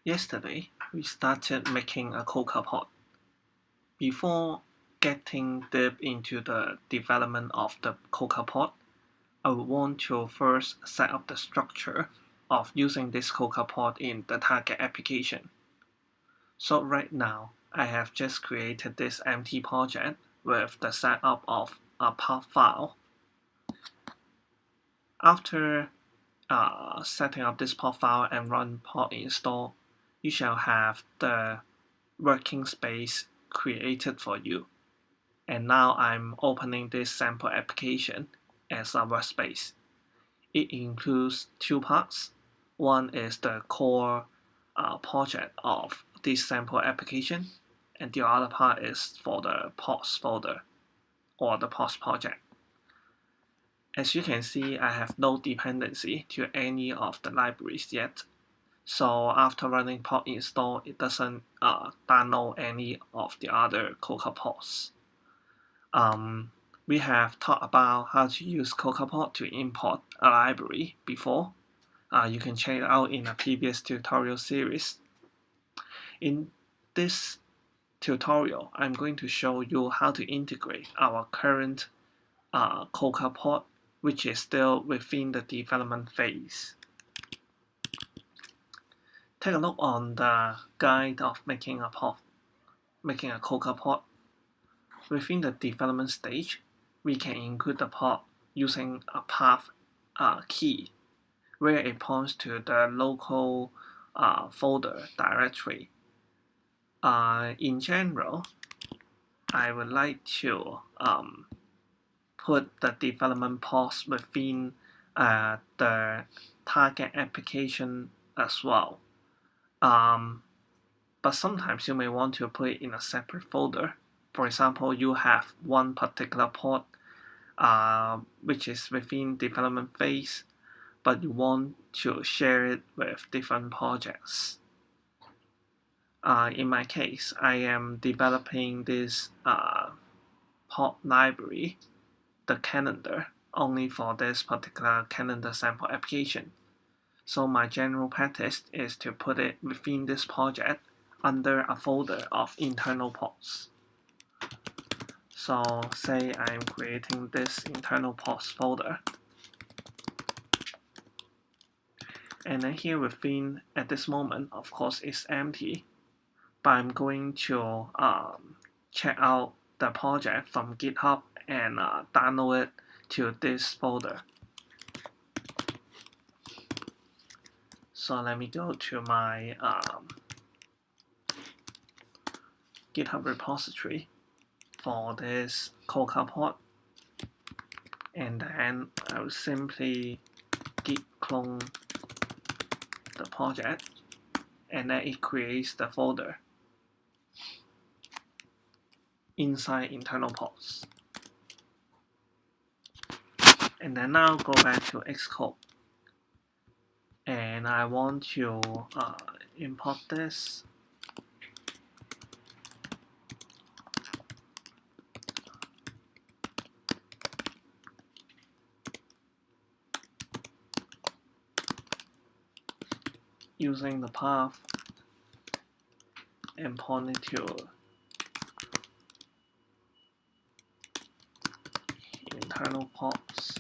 Yesterday, we started making a CocoaPod. Before getting deep into the development of the CocoaPod, I would want to first set up the structure of using this CocoaPod in the target application. So right now, I have just created this empty project with the setup of a pod file. After setting up this pod file and run pod install, you shall have the working space created for you. And now I'm opening this sample application as a workspace. It includes two parts. One is the core project of this sample application, and the other part is for the pods folder or the pods project. As you can see, I have no dependency to any of the libraries yet. So after running pod install, it doesn't download any of the other CocoaPods. We have talked about how to use CocoaPod to import a library before. You can check it out in a previous tutorial series. In this tutorial, I'm going to show you how to integrate our current CocoaPod, which is still within the development phase. Take a look on the guide of making a CocoaPod. Within the development stage, we can include the pod using a path key, where it points to the local folder directory. In general, I would like to put the development pods within the target application as well. But sometimes you may want to put it in a separate folder. For example, you have one particular pod which is within development phase, but you want to share it with different projects. In my case, I am developing this pod library, the calendar, only for this particular calendar sample application. So my general practice is to put it within this project under a folder of internal pods. So say I'm creating this internal pods folder. And then here within, at this moment, of course, it's empty. But I'm going to check out the project from GitHub and download it to this folder. So let me go to my GitHub repository for this CocoaPod, and then I will simply git clone the project, and then it creates the folder inside internal pods. And then now go back to Xcode, and I want to import this. Using the path and point it to internal pods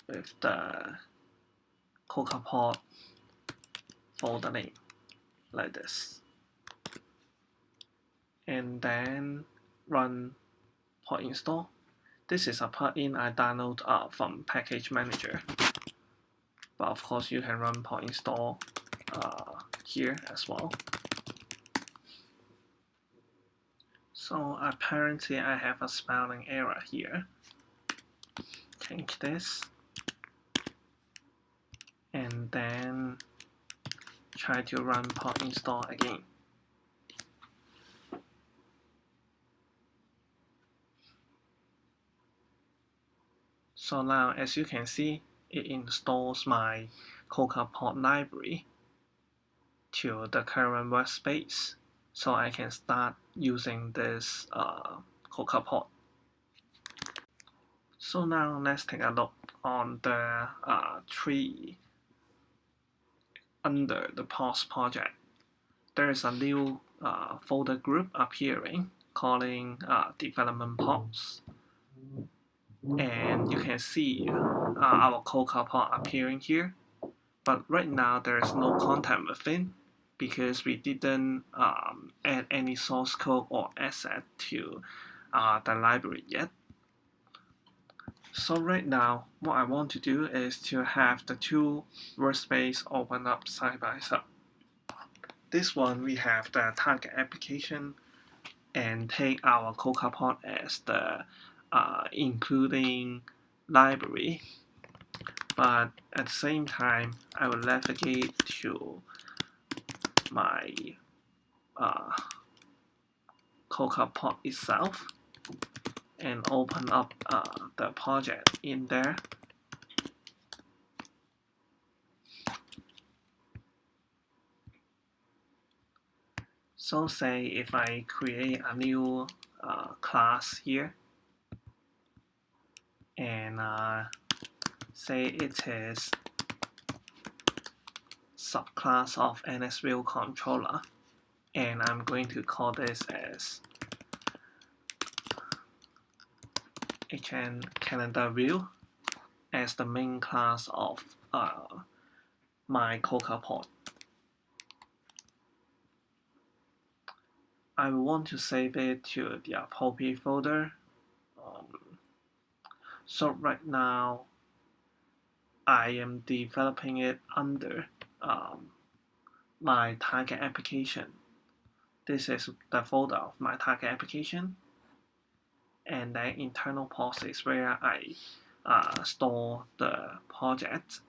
with the CocoaPod folder name like this, and then run pod install. This is a plugin I download from Package Manager, but of course you can run pod install here as well. So apparently I have a spelling error here. Change this, and then try to run pod install again. So now, as you can see, it installs my CocoaPod library to the current workspace, so I can start using this CocoaPod. So now let's take a look on the tree under the pods project. There is a new folder group appearing calling development pods. And you can see our CocoaPod appearing here. But right now there is no content within because we didn't add any source code or asset to the library yet. So right now, what I want to do is to have the two workspace open up side by side. This one we have the target application and take our CocoaPod as the including library. But at the same time, I will navigate to my CocoaPod itself and open up the project in there. So say if I create a new class here and say it is subclass of NSView controller, and I'm going to call this as HN calendar view as the main class of my CocoaPod. I will want to save it to the appropriate folder. So right now I am developing it under my target application. This is the folder of my target application, and then internal pods is where I store the project.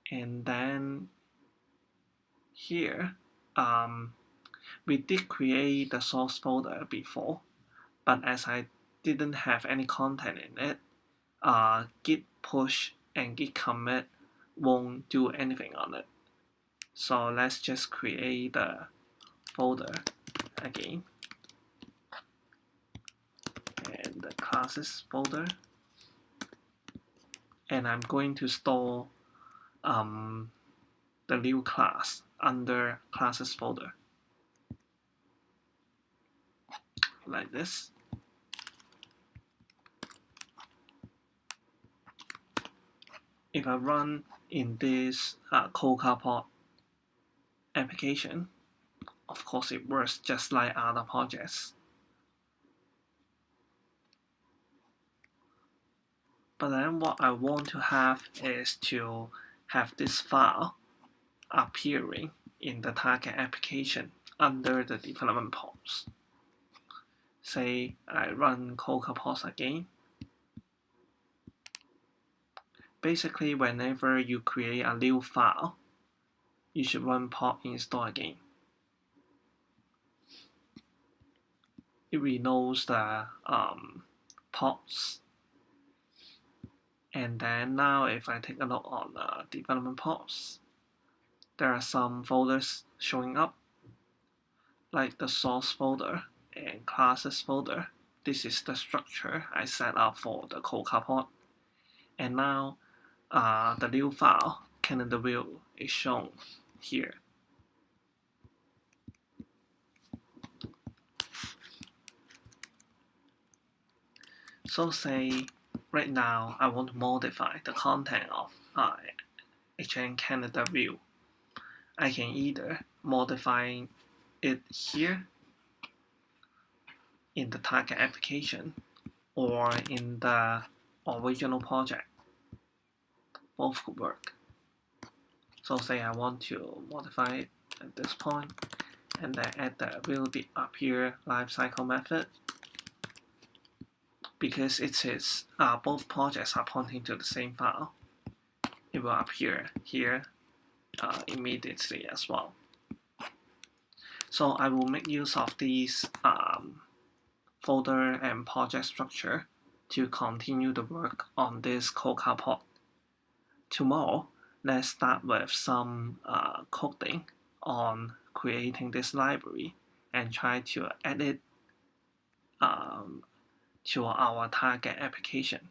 And then here we did create the source folder before, but as I didn't have any content in it, git push and git commit won't do anything on it. So let's just create the folder again and the classes folder, and I'm going to store the new class under classes folder like this. If I run in this CocoaPod application, of course it works just like other projects. But then what I want to have is to have this file appearing in the target application under the development pods. Say I run CocoaPods again. Basically, whenever you create a new file, you should run pod install again. It reknows the pods. And then now if I take a look on development pods, there are some folders showing up, like the source folder and classes folder. This is the structure I set up for the CocoaPod. And now the new file, calendar view, is shown here. So say right now I want to modify the content of HN calendar view. I can either modify it here in the target application or in the original project. Both could work. So say I want to modify it at this point and then add the will appear lifecycle method. Because it is both projects are pointing to the same file, it will appear here immediately as well. So I will make use of these folder and project structure to continue the work on this CocoaPod. Tomorrow, let's start with some coding on creating this library and try to edit to our target application.